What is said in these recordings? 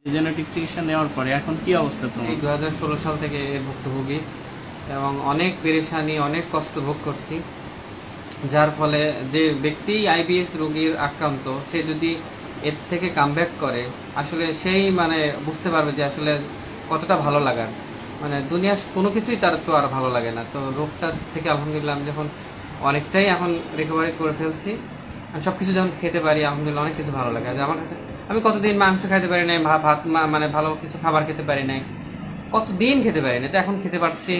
Genetic চিকিৎসা নেওয়ার পরে এখন কি অবস্থা তোমার? এই 2016 সাল থেকে এর ভুক্তভোগী এবং অনেক পেরেশানি, অনেক কষ্ট ভোগ করছি। যার ফলে যে ব্যক্তি আইবিএস রোগীর আক্রান্ত, সে যদি এর থেকে কামব্যাক করে, আসলে সেই বুঝতে পারবে যে আসলে কতটা ভালো লাগার, দুনিয়ার কোনো কিছুই তার তো আর ভালো লাগে না। তো রোগটা থেকে আলহামদুলিল্লাহ আমি যখন অনেকটাই এখন রিকভারি করে ফেলছি, সব কিছু যখন খেতে পারি আলহামদুলিল্লাহ অনেক কিছু ভালো লাগে। আমার কাছে আমি কতদিন মাংস খাইতে পারি নাই, ভাত ভালো কিছু খাবার খেতে পারি নাই, কতদিন খেতে পারি না, তো এখন খেতে পারছি,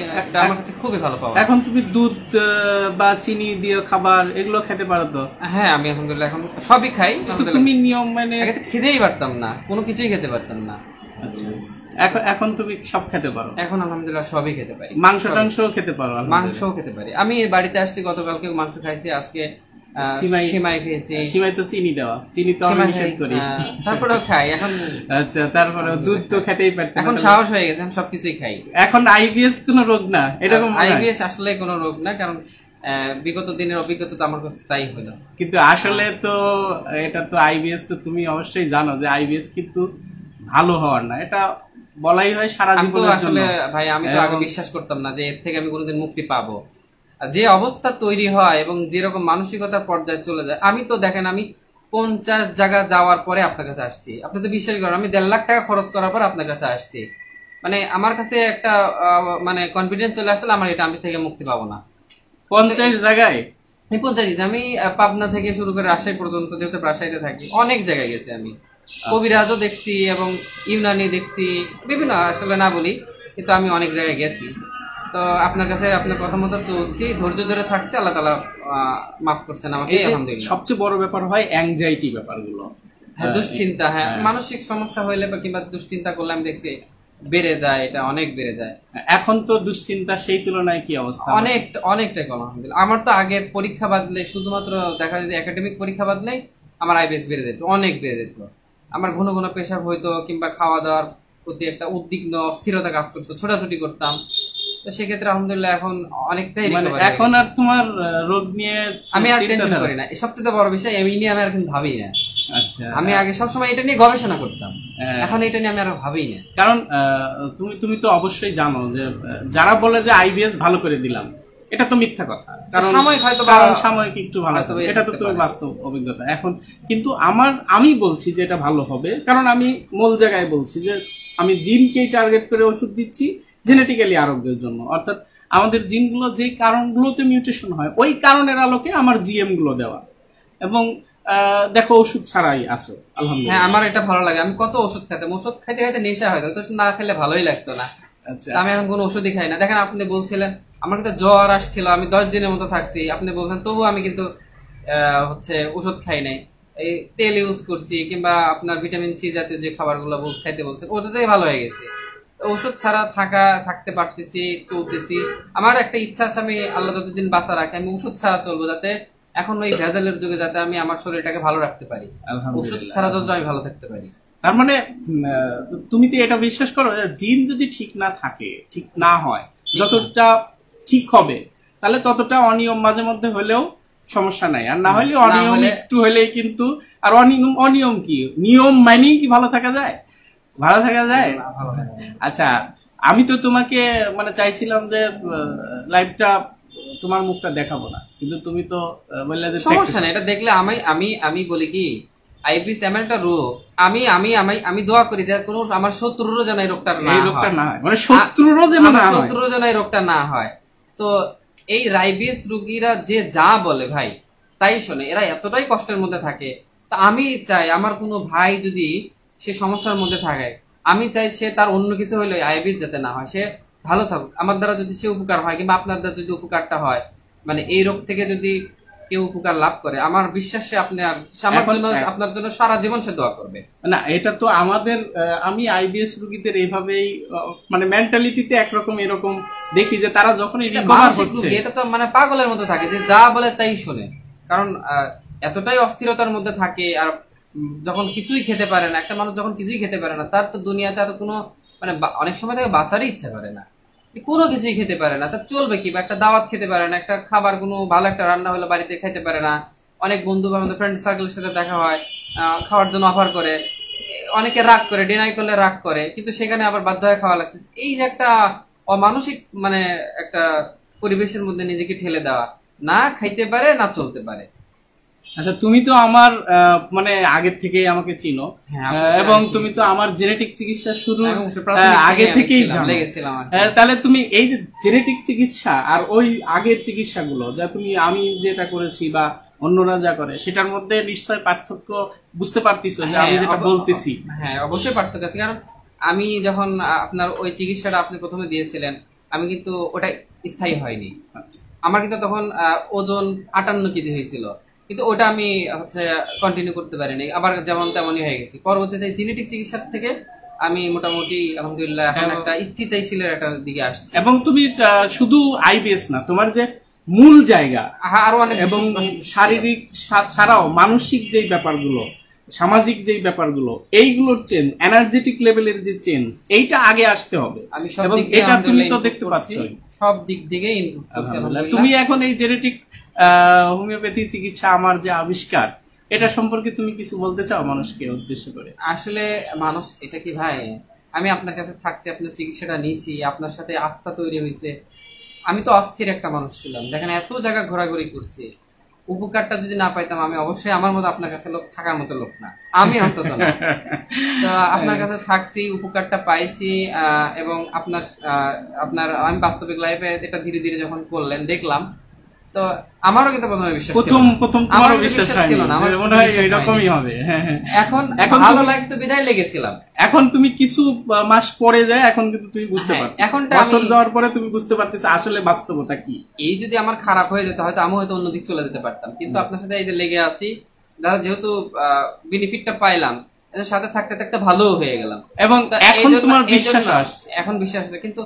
আমার কাছে খুবই ভালো পাওয়া। এখন তুমি দুধ বা চিনি দিয়ে খাবার এগুলো খেতে পারো তো? হ্যাঁ, আমি আলহামদুলিল্লাহ এখন সবই খাই। তুমি নিয়ম আগে তো খেতেই পারতাম না, কোনো কিছুই খেতে পারতাম না। আচ্ছা, এখন তুমি সব খেতে পারো? এখন আলহামদুলিল্লাহ সবই খেতে পারি। মাংস খেতে পারো? মাংসও খেতে পারি। আমি বাড়িতে আসছি, গতকালকে মাংস খাইছি, আজকে সিমাই খেয়েছি। সিমাই তো চিনি দেওয়া, চিনি তো আমি নিষেধ করি, তারপরেও খাই এখন। আচ্ছা, তারপরে দুধ তো খেতেই পারতাম, এখন সাহস হয়ে গেছে, আমি সবকিছুই খাই। এখন আইবিএস কোনো রোগ না এরকম? আইবিএস আসলে কোনো রোগ না, কারণ বিগত দিনের অভিজ্ঞতা তো আমার কাছে তাই হলো। কিন্তু আসলে তো এটা তো আইবিএস তো তুমি অবশ্যই জানো যে আইবিএস কিন্তু ভালো হওয়ার না, এটা বলাই হয় সারা জীবন। আসলে ভাই, আমি তো আগে বিশ্বাস করতাম না যে এর থেকে আমি কোনোদিন মুক্তি পাবো। যে অবস্থা তৈরি হয় এবং যেরকম মানসিকতার পর্যায়ে চলে যায়, আমি তো দেখেন, আমি 50 জায়গা যাওয়ার পরে আপনার কাছে আসছি। আপনি তো বিশ্বাস করেন, আমি 1.5 লাখ টাকা খরচ করার পর আপনার কাছে আসছি। আমার কাছে একটা কনফিডেন্স চলে আসলে আমার এটা আমি থেকে মুক্তি পাবো না। 50 জায়গায়? 50, আমি পাবনা থেকে শুরু করে রাজশাহী পর্যন্ত, যেহেতু রাজশাহীতে থাকি, অনেক জায়গায় গেছি আমি। কবিরাজও দেখছি এবং ইউনানি দেখছি, বিভিন্ন, আসলে না বলি, কিন্তু আমি অনেক জায়গায় গেছি। তো আপনার কাছে আপনার কথা মতো চলছি, ধৈর্য ধরে থাকছি, আল্লাহ তাআলা মাফ করছেন আমাকে, আলহামদুলিল্লাহ। সবচেয়ে বড় ব্যাপার হয় অ্যাংজাইটি ব্যাপারগুলো, দুশ্চিন্তা। হ্যাঁ, মানসিক সমস্যা হইলে বা কিংবা দুশ্চিন্তা করলে আমি দেখছি বেড়ে যায়, এটা অনেক বেড়ে যায়। এখন তো দুশ্চিন্তা সেই তুলনায় কি অবস্থা? অনেকটাই কম আলহামদুলিল্লাহ। আমার তো আগে পরীক্ষা বাদলে, শুধুমাত্র দেখা যায় একাডেমিক পরীক্ষা বাদলেই আমার আইবিএস বেড়ে যেত, অনেক বেড়ে যেত। আমার ঘন ঘন পেশাব হইতো, কিংবা খাওয়া দাওয়ার প্রতি একটা উদ্বিগ্ন অস্থিরতা কাজ করতো, ছোটাছুটি করতাম। তো সেক্ষেত্রে আলহামদুলিল্লাহ এখন অনেকটাই এখন আর তোমার রোগ নিয়ে আমি আর টেনশন করি না। সবচেয়ে বড় বিষয়, আমি নিয়ে আর এখন ভাবি না। আচ্ছা, আমি আগে সবসময় এটা নিয়ে গবেষণা করতাম, এখন এটা নিয়ে আমি আর ভাবি না। কারণ তুমি তো অবশ্যই জানো যে যারা বলে যে আইবিএস ভালো করে দিলাম, এটা তো মিথ্যা কথা। কারণ সাময়িক একটু ভালো হবে, এটা তো তুমি বাস্তব অভিজ্ঞতা। এখন কিন্তু আমি বলছি যে এটা ভালো হবে, কারণ আমি মূল জায়গায় বলছি যে আমি জিনকেই টার্গেট করে ওষুধ দিচ্ছি জেনেটিক্যালি আরোগ্যের জন্য। অর্থাৎ আমাদের জিনগুলো যে কারণগুলোতে মিউটেশন হয়, ওই কারণের আলোকে আমার জিএম গুলো দেওয়া। এবং দেখো, ওষুধ ছাড়াই আসো আলহামদুলিল্লাহ। হ্যাঁ, আমার এটা ভালো লাগে। আমি কত ওষুধ খেতাম, ওষুধ খাইতে খাইতে নেশা হয়তো, তো না খেলে ভালোই লাগতো না। আচ্ছা, আমি এখন কোনো ওষুধই খাই না। দেখেন, আপনি বলছিলেন আমার কিন্তু জ্বর আসছিল, আমি 10 দিনের মতো থাকছি, আপনি বলছেন তবু আমি কিন্তু ওষুধ খাই নাই। এই তেল ইউজ করছি, কিংবা আপনার ভিটামিন সি জাতীয় যে খাবারগুলো খাইতে বলছে, ওটাতেই ভালো হয়ে গেছে। ওষুধ ছাড়া থাকতে পারতেছি, চলতেছি। আমার একটা ইচ্ছা আছে, আমি আল্লাহ যতদিন বাঁচা রাখে আমি ওষুধ ছাড়া চলবো, যাতে এখন ওই ভেজালের যুগে যাতে আমি আমার শরীরটাকে ভালো রাখতে পারি, ওষুধ ছাড়া যত আমি ভালো থাকতে পারি। তার মানে তুমি তো এটা বিশ্বাস করো যে জিন যদি ঠিক না থাকে, ঠিক না হয়, যতটা ঠিক হবে তাহলে ততটা অনিয়ম মাঝে মধ্যে হলেও সমস্যা নাই, আর না হলে অনিয়ম একটু হলেই কিন্তু। আর অনিয়ম কি, নিয়ম মানেই কি ভালো থাকা যায়? ভালো থাকা যায়? আচ্ছা, আমি তো তোমাকে চাইছিলাম যে লাইভটা তোমার মুখটা দেখাবো না, কিন্তু তুমি তো বললে যে সমস্যা নেই, এটা দেখলে আমি বলি কি, আইবিএস এমন একটা রোগ, আমি দোয়া করি যে কোনো আমার শত্রুরও যেন এই রোগটা না হয়, শত্রুরও যেন এই রোগটা না হয়। তো এই আইবিএস রোগীরা যে যা বলে ভাই তাই শোনে, এরা এতটাই কষ্টের মধ্যে থাকে। তা আমি চাই আমার কোনো ভাই যদি সে সমস্যার মধ্যে থাকে, আমি চাই সে তার অন্য কিছু হইলে আইবিএস যাতে না হয়, সে ভালো থাকুক। আমার দ্বারা যদি সে উপকার হয়, কিংবা আপনার দ্বারা যদি উপকারটা হয়, এই রোগ থেকে যদি কেউ উপকার লাভ করে, আমার বিশ্বাস সে আপনার জন্য সারা জীবন সে দোয়া করবে। না, এটা তো আমাদের আমি আইবিএস রোগীদের এইভাবেই মেন্টালিটিতে একরকম এরকম দেখি যে তারা যখন এটা তো পাগলের মতো থাকে, যে যা বলে তাই শোনে। কারণ এতটাই অস্থিরতার মধ্যে থাকে, আর যখন কিছুই খেতে পারে না, একটা মানুষ যখন কিছুই খেতে পারে না, তার তো দুনিয়াতে আর কোনো অনেক সময় তাকে বাঁচারই ইচ্ছা করে না, কোনো কিছুই খেতে পারে না, তার চলবে কি? বা একটা দাওয়াত খেতে পারে না, একটা খাবার কোনো ভালো একটা রান্না হলে বাড়িতে খেতে পারে না। অনেক বন্ধু বান্ধব, ফ্রেন্ড সার্কেলের সাথে দেখা হয়, খাওয়ার জন্য অফার করে, অনেকে রাগ করে, ডিনাই করলে রাগ করে, কিন্তু সেখানে আবার বাধ্য হয়ে খাওয়া লাগতেছে। এই যে একটা অমানসিক মানে একটা পরিবেশের মধ্যে নিজেকে ঠেলে দেওয়া, না খাইতে পারে না চলতে পারে। আচ্ছা, তুমি তো আমার মানে আগের থেকেই আমাকে চিনো, এবং তুমি তো আমার জেনেটিক চিকিৎসা শুরু আগে থেকেই জানো। তাহলে তুমি এই যে জেনেটিক চিকিৎসা আর ওই আগের চিকিৎসাগুলো যা আমি যেটা করেছি বা অন্যরা যা করে, সেটার মধ্যে নিশ্চয় পার্থক্য বুঝতে পারতেছো যে আমি যেটা বলতেছি? হ্যাঁ, অবশ্যই পার্থক্য আছে। কারণ আমি যখন আপনার ওই চিকিৎসাটা আপনি প্রথমে দিয়েছিলেন, আমি কিন্তু ওটা স্থায়ী হয়নি। আমার কিন্তু তখন ওজন 58 কেজি হয়েছিল, কিন্তু ওটা আমি হচ্ছে কন্টিনিউ করতে পারিনি, আবার যেমন তেমনই হয়ে গেছি। পরবর্তীতে জেনেটিক চিকিৎসার থেকে আমি মোটামুটি আলহামদুলিল্লাহ এখন একটা স্থিতিশীলের একটা দিকে আসছি। এবং তুমি শুধু আইবিএস না, তোমার যে মূল জায়গা আরো অনেক, এবং শারীরিক ছাড়াও মানসিক যেই ব্যাপারগুলো, সামাজিক যেই ব্যাপারগুলো, এইগুলোর চেঞ্জ, এনার্জেটিক লেভেলের যে চেঞ্জ, এইটা আগে আসতে হবে। এবং এটা তুমি তো দেখতে পাচ্ছ সব দিক থেকে। তুমি এখন এই জেনেটিক হোমিওপ্যাথি চিকিৎসা আমার যে আবিষ্কার, এটা সম্পর্কে তুমি কিছু বলতে চাও মানুষকে উদ্দেশ্য করে? আসলে মানুষ এটা কি ভাই, আমি আপনার কাছে থাকছি, আপনার চিকিৎসাটা নিয়েছি, আপনার সাথে আস্থা তৈরি হয়েছে। আমি তো অস্থির একটা মানুষ ছিলাম, দেখেন এত জায়গা ঘোরাঘুরি করছি, উপকারটা যদি না পাইতাম আমি অবশ্যই আমার মতো আপনার কাছে লোক থাকার মতো লোক না, আমি অন্তত না। তো আপনার কাছে থাকছি, উপকারটা পাইছি, এবং আপনার আমি বাস্তবিক লাইফে এটা ধীরে ধীরে যখন করলেন দেখলাম, তো আমারও কিন্তু প্রথমে বিশ্বাস ছিল না, আমার মনে হয় এরকমই হবে। এখন ভালো লাগতো বিদায় লেগেছিলাম। এখন তুমি কিছু মাস পরে যায়, এখন কিন্তু তুমি বুঝতে পারছো, এখন বছর যাওয়ার পরে তুমি বুঝতে পারতেছো আসলে বাস্তবতা কি। এই যদি আমার খারাপ হয়ে যেত হয়তো আমি হয়তো অন্যদিক চলে যেতে পারতাম, কিন্তু আপনার সাথে এই যে লেগে আছি, যেহেতু বেনিফিটটা পাইলাম, এর সাথে থাকতে থাকতে ভালো হয়ে গেলাম, এবং এখন তোমার বিশ্বাস আসছে। এখন বিশ্বাস আসছে, কিন্তু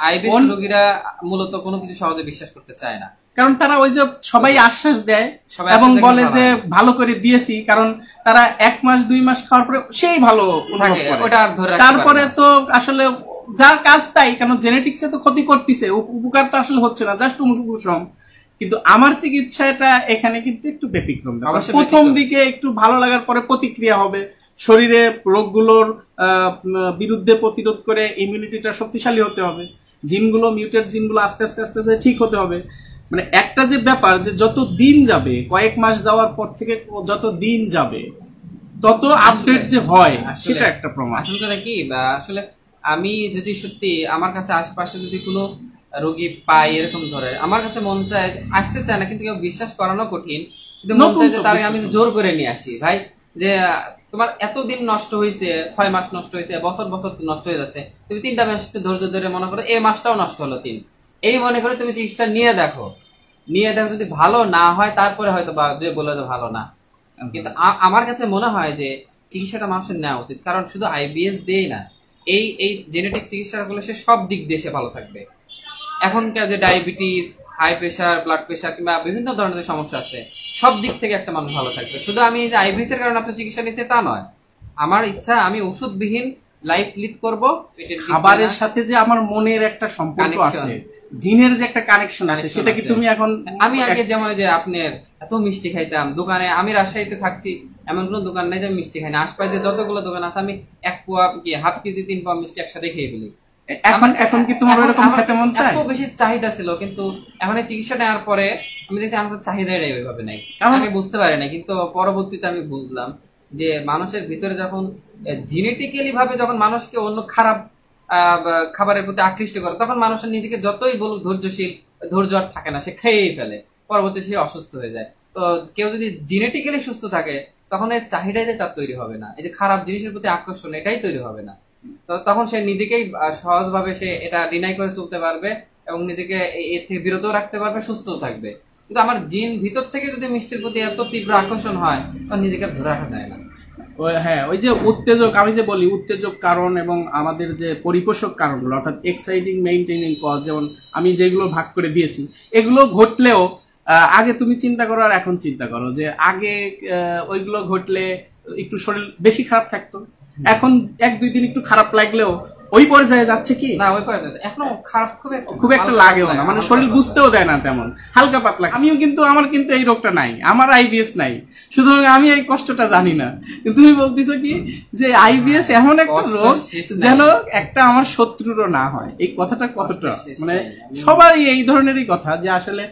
আইবিএস রোগীরা মূলত কোনো কিছু সহজে বিশ্বাস করতে চায় না, কারণ তারা ওই যে সবাই আশ্বাস দেয় এবং বলে যে ভালো করে দিয়েছি, কারণ তারা 1 মাস 2 মাস খাওয়ার পরে সেই ভালো তারপরে তো আসলে যার কাজ তাই, কারণ জেনেটিক্সে তো ক্ষতি করতেছে, উপকার তো আসলে হচ্ছে না, জাস্ট উপশম। কিন্তু আমার চিকিৎসাটা এখানে কিন্তু একটু ব্যতিক্রম। প্রথম দিকে একটু ভালো লাগার পরে প্রতিক্রিয়া হবে, শরীরে রোগগুলোর বিরুদ্ধে প্রতিরোধ করে ইমিউনিটিটা শক্তিশালী হতে হবে, জিনগুলো, মিউটেড জিনগুলো আস্তে আস্তে আস্তে ঠিক হতে হবে। মানে একটা যে ব্যাপার, যে যত দিন যাবে, কয়েক মাস যাওয়ার পর থেকে যত দিন যাবে তত আপডেট যে হয়, সেটা একটা প্রমাণ। আসলে কি, আসলে আমি যদি সত্যি আমার কাছে আশেপাশে যদি কোনো রোগী পাই এরকম ধরে, আমার কাছে মন চায়, আসতে চায় না, কিন্তু কেউ বিশ্বাস করানো কঠিন, কিন্তু মন চায় যে তারে আমি জোর করে নিয়ে আসি, ভাই যে তোমার এতদিন নষ্ট হয়েছে, 6 মাস নষ্ট হয়েছে, বছর বছর নষ্ট হয়ে যাচ্ছে, তুমি 3টা মাস ধৈর্য ধরে মনে করো এই মাসটাও নষ্ট হলো 3, এই মনে করে তুমি চিকিৎসা নিয়ে দেখো, যদি ভালো না হয় তারপরে হয়তো বা যে বলে যে ভালো না। কিন্তু আমার কাছে মনে হয় যে চিকিৎসাটা মানুষের নেওয়া উচিত, কারণ শুধু আইবিএস দিয়েই না, এই জেনেটিক চিকিৎসাগুলো সে সব দিক দিয়ে সে ভালো থাকবে। এখনকার যে diabetes, high pressure, blood pressure কিংবা বিভিন্ন ধরনের সমস্যা আছে, সব দিক থেকে একটা মানুষ ভালো থাকবে। শুধু আমি যে আইবিএস এর কারণে আপনার চিকিৎসা নিচ্ছে তা নয়, আমার ইচ্ছা আমি ওষুধবিহীন লাইফ লিড করব। খাবারের সাথে যে আমার মনের একটা সম্পর্ক আছে, জিনের যে একটা কানেকশন আছে, সেটা কি তুমি এখন? আমি আগে যেমন যে আপনার এত মিষ্টি খাইতাম দোকানে, আমি রাজশাহীতে থাকছি, এমন কোন দোকান নেই যে আমি মিষ্টি খাই না, আশপাশে যতগুলো দোকান আছে আমি 1 পোয়া কি হাফ কেজি 3 পোয়া মিষ্টি একসাথে খেয়ে ফেলি। এখন কি তোমার এরকম খেতে মন চায়? এত বেশি চাহিদা ছিল, কিন্তু এখন এই চিকিৎসা নেওয়ার পরে আমি দেখছি আমার চাহিদাটাই ওইভাবে নাই, আমি বুঝতে পারি না, কিন্তু পরবর্তীতে আমি বুঝলাম যে মানুষের ভিতরে যখন জেনেটিক্যালি ভাবে যখন মানুষকে অন্য খারাপ খাবারের প্রতি আকৃষ্ট করে, তখন মানুষের নিজেকে যতই বলুক ধৈর্যশীল, ধৈর্য আর থাকে না, সে খেয়েই ফেলে, পরবর্তী সে অসুস্থ হয়ে যায়। তো কেউ যদি জেনেটিক্যালি সুস্থ থাকে, তখন এর চাহিদাই তার তৈরি হবে না, এই যে খারাপ জিনিসের প্রতি আকর্ষণ, এটাই তৈরি হবে না। তো তখন সে নিজেকেই সহজভাবে সে এটা ডিনাই করে চলতে পারবে এবং নিজেকে এর থেকে বিরত রাখতে পারবে, সুস্থ থাকবে। কিন্তু আমার জিন ভিতর থেকে যদি মিষ্টির প্রতি এত তীব্র আকর্ষণ হয়, তখন নিজেকে ধরে রাখা যায় না। হ্যাঁ, ওই যে উত্তেজক, আমি যে বলি উত্তেজক কারণ এবং আমাদের যে পরিপোষক কারণগুলো, অর্থাৎ এক্সাইটিং মেইনটেইনিং কজ, যেমন আমি যেগুলো ভাগ করে দিয়েছি, এগুলো ঘটলেও আগে তুমি চিন্তা করো আর এখন চিন্তা করো, যে আগে ওইগুলো ঘটলে একটু শরীর বেশি খারাপ থাকতো, এখন 1-2 দিন একটু খারাপ লাগলেও ওই পর্যায়ে যাচ্ছে কি না, ওই পর্যায়ে এখনো খারাপ খুব একটা লাগেও না, মানে শরীর বুঝতেও দেয় না তেমন, হালকা পাতলা। আমিও কিন্তু আমার কিন্তু এই রোগটা নাই, আমার আইবিএস নাই, সুতরাং আমি এই কষ্টটা জানি না। কিন্তু তুমি বলতেছো কি যে আইবিএস এমন একটা রোগ যেন একটা আমার শত্রুরও না হয়, এই কথাটা কতটা মানে সবারই এই ধরনেরই কথা যে আসলে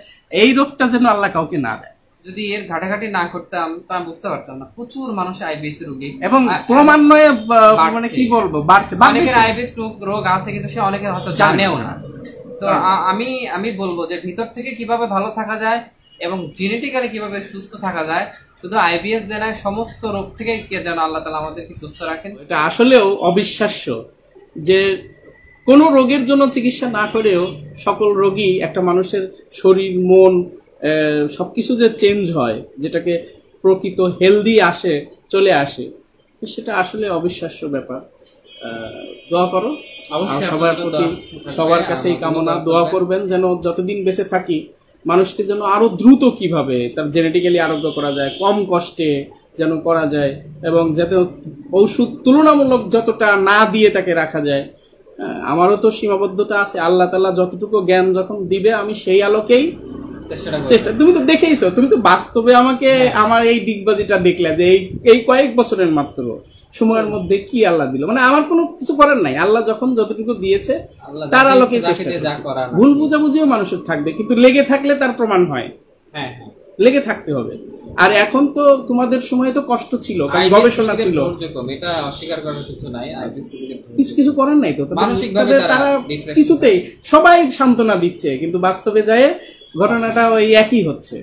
এই রোগটা যেন আল্লাহ কাউকে না দেয়। যদি এর ঘাটাঘাটি না করতাম তা আমি বুঝতে পারতাম না প্রচুর মানুষ আইবিএস রোগী, এবং ক্রমান্বয়ে মানে কি বলবো বাড়ছে। অনেকের আইবিএস রোগ আছে কিন্তু সে অনেকের হয়তো জানেও না। তো আমি বলবো যে ভিতর থেকে কিভাবে ভালো থাকা যায় এবং জেনেটিক্যালি কিভাবে সুস্থ থাকা যায়, শুধু আইবিএস দেয় না, সমস্ত রোগ থেকে যেন আল্লাহ তাআলা আমাদেরকে সুস্থ রাখেন। এটা আসলেও অবিশ্বাস্য যে কোন রোগের জন্য চিকিৎসা না করেও সকল রোগী একটা মানুষের শরীর মন সবকিছু যে চেঞ্জ হয়, যেটাকে প্রকৃত হেলদি আসে চলে আসে, সেটা আসলে অবিশ্বাস্য ব্যাপার। দোয়া করো সবার প্রতি, সবার কাছেই কামনা, দোয়া করবেন যেন যতদিন বেঁচে থাকি মানুষকে যেন আরো দ্রুত কিভাবে তার জেনেটিক্যালি আরোগ্য করা যায়, কম কষ্টে যেন করা যায়, এবং যাতে ঔষধ তুলনামূলক যতটা না দিয়ে তাকে রাখা যায়। আমারও তো সীমাবদ্ধতা আছে, আল্লাহ তাআলা যতটুকু জ্ঞান যখন দিবে আমি সেই আলোকেই চেষ্টা। তুমি তো দেখেইছো, তুমি তো বাস্তবে আমাকে আমার এই ডিগবাজিটা দেখলে যে এই কয়েক বছরের মাত্র সময়ের মধ্যে কি আল্লাহ দিল, মানে আমার কোনো কিছু করার নাই, আল্লাহ যখন যতটুকু দিয়েছে তার আলোকে চেষ্টা। ভুল বুঝাবুঝিও মানুষের থাকবে, কিন্তু লেগে থাকলে তার প্রমাণ হয়। হ্যাঁ, লেগে থাকতে হবে। আর এখন তো তোমাদের সময় তো কষ্ট ছিল, কারণ গবেষণা ছিল, এটা অস্বীকার করার কিছু নাই, কিছু করার নাই তো, মানসিকভাবে তারা কিছুতেই সবাই সান্ত্বনা দিচ্ছে, কিন্তু বাস্তবে যায় ঘটনাটা ওই একই হচ্ছে।